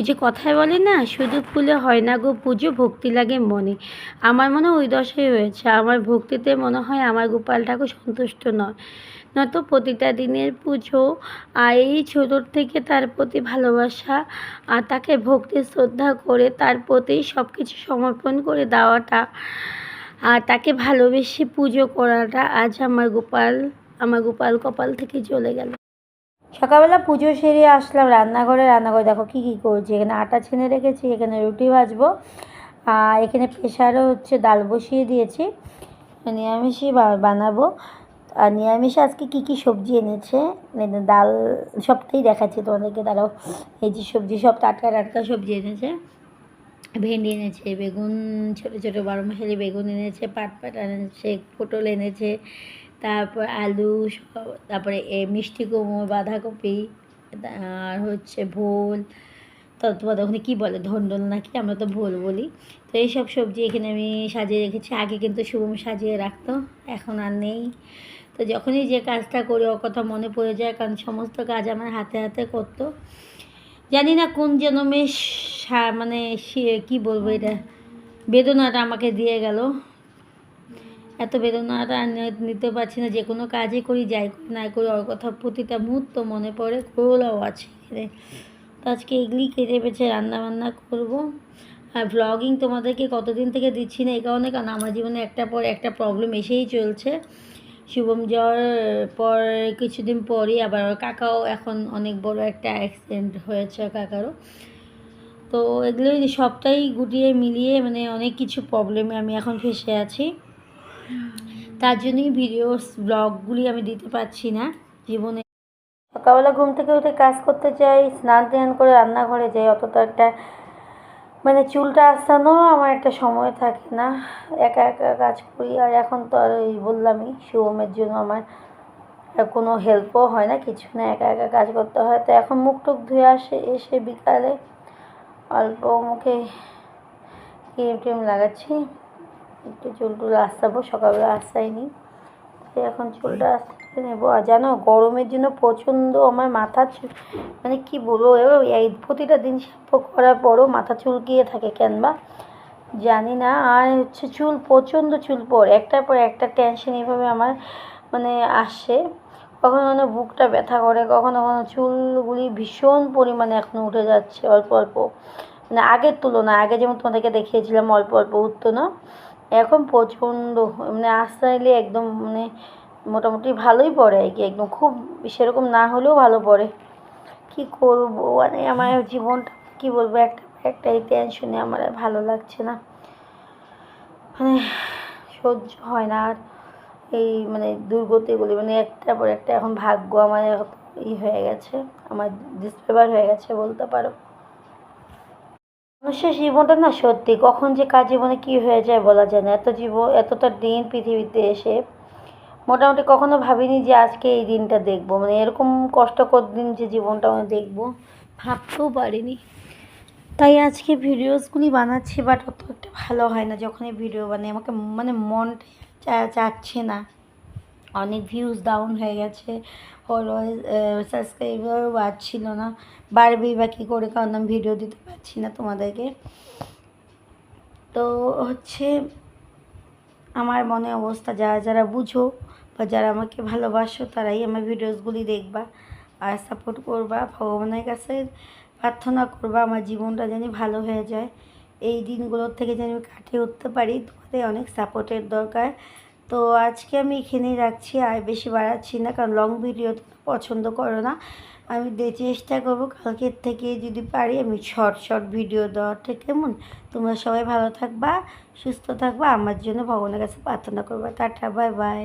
ওই যে কথায় বলে না, শুধু ফুলে হয় না গো পুজো, ভক্তি লাগে মনে। আমার মনে হয় ওই দশাই হয়েছে। আমার ভক্তিতে মনে হয় আমার গোপাল ঠাকুর সন্তুষ্ট নয়। নয়তো প্রতিটা দিনের পুজো আর এই ছোটোর থেকে তার প্রতি ভালোবাসা আর তাকে ভক্তি শ্রদ্ধা করে তার প্রতি সব কিছু সমর্পণ করে দেওয়াটা আর তাকে ভালোবেসে পুজো করাটা আজ আমার গোপাল কপাল থেকে চলে গেল। সকালবেলা পুজো সেরে আসলাম রান্নাঘরে দেখো কী করছি। এখানে আটা ছেনে রেখেছি, এখানে রুটি ভাজবো, আর এখানে প্রেশারও ডাল বসিয়ে দিয়েছি, নিরামিষই বানাবো। আর নিরামিষে আজকে কী সবজি এনেছে, ডাল সবটাই দেখাচ্ছি তোমাদেরকে, দাঁড়াও। এই যে সবজি সব টাটকা টাটকা সবজি এনেছে, ভেন্ডি এনেছে, বেগুন ছোটো ছোটো 12 মাসালি বেগুন এনেছে, পাট এনেছে, পটল এনেছে, তারপর আলু, তারপরে মিষ্টি কুমড়ো, বাঁধাকপি, আর ভোল, তো তোমাদের ওখানে কী বলে ধন্ডল নাকি, আমরা তো ভোল বলি। তো এইসব সবজি এখানে আমি সাজিয়ে রেখেছি। আগে কিন্তু শুভম সাজিয়ে রাখতো, এখন আর নেই। তো যখনই যে কাজটা করি ওর কথা মনে পড়ে যায়, কারণ সমস্ত কাজ আমার হাতে হাতে করতো। জানি না কোন জন্মে মানে কী বলবো, এটা বেদনাটা আমাকে দিয়ে গেল। এত বেদনাটা নিতে পারছি না। যে কোনো কাজই করি, যাই করি না করি, ওর কথা প্রতিটা মুহূর্ত মনে পড়ে। করোলাও আছে এখানে। তো আজকে এগুলি কেটে বেছে রান্নাবান্না করবো। আর ব্লগিং তোমাদেরকে কতদিন থেকে দিচ্ছি না, এই কারণে, কারণ আমার জীবনে একটা পর একটা প্রবলেম এসেই চলছে। শুভম জ্বর পর কিছুদিন পরই আবার ওর কাকাও এখন অনেক বড় একটা অ্যাক্সিডেন্ট হয়েছে কাকারও। তো এগুলোই সবটাই গুটিয়ে মিলিয়ে মানে অনেক কিছু প্রবলেমে আমি এখন ফেসে আছি। তার জন্যই ব্লগগুলি আমি দিতে পারছি না জীবনে। সকালবেলা ঘুম থেকে উঠে কাজ করতে চাই, স্নান টান করে রান্নাঘরে যাই, অতটা একটা মানে চুলটা আসানো আমার একটা সময় থাকে না, একা একা কাজ করি। আর এখন তো আর ওই বললামই, শুভমের জন্য আমার কোনো হেল্পও হয় না, কিছু না, একা একা কাজ করতে হয়। তো এখন মুখ টুক ধুয়ে এসে বিকালে অল্প মুখে ক্রিম টিম লাগাচ্ছি, একটু চুল টুল আঁচড়াবো, সকালবেলা আঁচড়াইনি, এখন চুলটা আঁচড়ে নেবো। আর জানো গরমের জন্য প্রচণ্ড আমার মাথা মানে কি বলবো, এই প্রতিটা দিন শ্যাম্পু করার পরও মাথা চুলকিয়ে থাকে কেন বা জানি না। আর চুল প্রচণ্ড চুল পড়ে, একটার পর একটা টেনশন এইভাবে আমার মানে আসে। কখনো কখনো বুকটা ব্যথা করে, কখনো কখনো চুলগুলি ভীষণ পরিমাণে এখন উঠে যাচ্ছে অল্প অল্প, মানে আগের তুলনায়। আগে যেমন তোমাদেরকে দেখিয়েছিলাম অল্প অল্প উঠতো না, এখন প্রচণ্ড মানে আঁচড়াইলে একদম মানে মোটামুটি ভালোই পড়ে আর কি, একদম খুব সেরকম না হলেও ভালো পড়ে। কি করব মানে আমার জীবনটা কি বলবো, একটা এই টেনশনে আমার ভালো লাগছে না, মানে সহ্য হয় না আর এই মানে দুর্গতিগুলি, মানে একটার পর একটা এখন ভাগ্য আমার হয়ে গেছে, আমার ডিসফেভার হয়ে গেছে বলতে পারো। মানুষের জীবনটা না সত্যি কখন যে কার জীবনে কী হয়ে যায় বলা যায় না। এতটা দিন পৃথিবীতে এসে মোটামুটি কখনো ভাবিনি যে আজকে এই দিনটা দেখবো, মানে এরকম কষ্টকর দিন যে জীবনটা আমি দেখবো ভাবতেও পারিনি। তাই আজকে ভিডিওসগুলি বানাচ্ছি, বাট অত একটা ভালো হয় না যখনই ভিডিও বানাই, আমাকে মানে মনটা চাচ্ছে না। অনেক ভিউজ ডাউন হয়ে গেছে, ফলোয়ার্স সাবস্ক্রাইবারও বাড়ছিল না, বাড়বেই বা কী করে, কারণ আমি ভিডিও দিতে পারছি না তোমাদেরকে। তো আমার মনে অবস্থা, যারা বুঝো বা যারা আমাকে ভালোবাসো তারাই আমার ভিডিওসগুলি দেখবা আর সাপোর্ট করবা। ভগবানের কাছে প্রার্থনা করবা আমার জীবনটা যেন ভালো হয়ে যায়, এই দিনগুলোর থেকে যেন আমি কাটিয়ে উঠতে পারি। তোমাদের অনেক সাপোর্টের দরকার। তো আজকে আমি এখানেই রাখছি, আর বেশি বাড়াচ্ছি না, কারণ লং ভিডিও পছন্দ করো না। আমি চেষ্টা করবো কালকের থেকে যদি পারি আমি শর্ট ভিডিও দেওয়াটা, কেমন? তোমরা সবাই ভালো থাকবা, সুস্থ থাকবা, আমার জন্য ভগবানের কাছে প্রার্থনা করবা। Tata, bye bye.